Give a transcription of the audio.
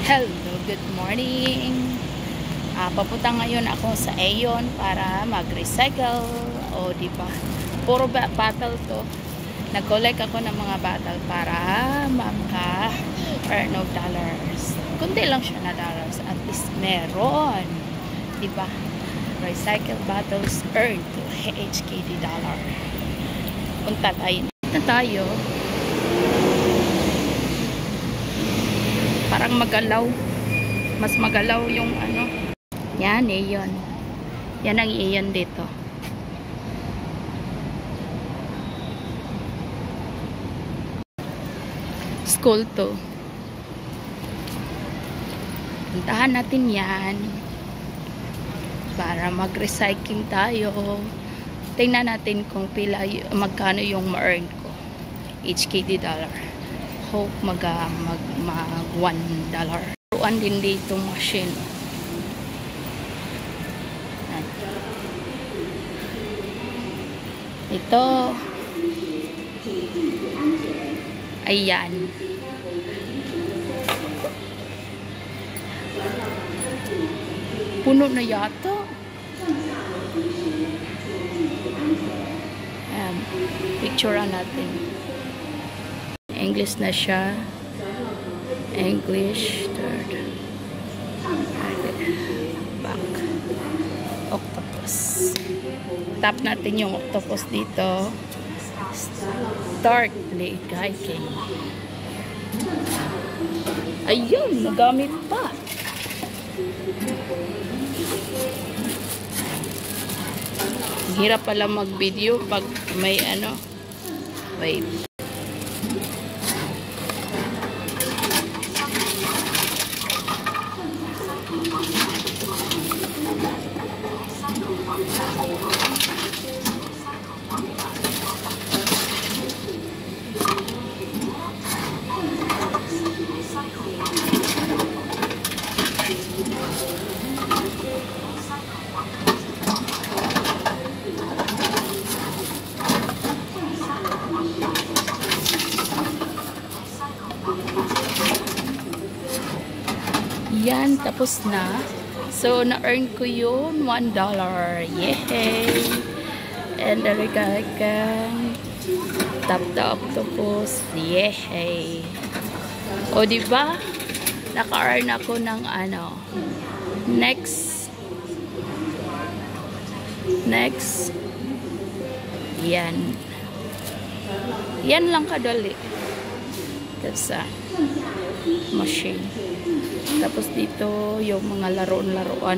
Hello, good morning. Papunta ngayon ako sa Aeon para mag-recycle. O, di ba? Puro bottle to. Nag-collect ako ng mga bottle para maka-earn of dollars. Kundi lang siya na dollars. At least meron. Di ba? Recycle bottles earn to HKD dollar. Punta tayo. Punta tayo. Parang magalaw. Mas magalaw yung ano. Yan, Aeon. Yan ang Aeon dito. School to. Puntahan natin yan. Para mag-recycling tayo. Tingnan natin kung pila, magkano yung ma-earn ko. HKD dollar. Hope mag $1. Ruan din dito machine. Ito. Ayan. Puno na yata. Ayan. Picturean natin. English na siya. English third. Back. Octopus. Tap natin yung octopus dito. Start play hiking. Ayun, nagamit pa. Hirap pala mag-video pag may ano. Wait. Yan, tapos na. So, na-earn ko yun $1. Yay! And there we go again. Tap the octopus. Yay! O, diba? Naka-earn ako ng ano. Next. Yan. Yan lang kadali. That's a machine. Tapos dito yung mga laruan-laruan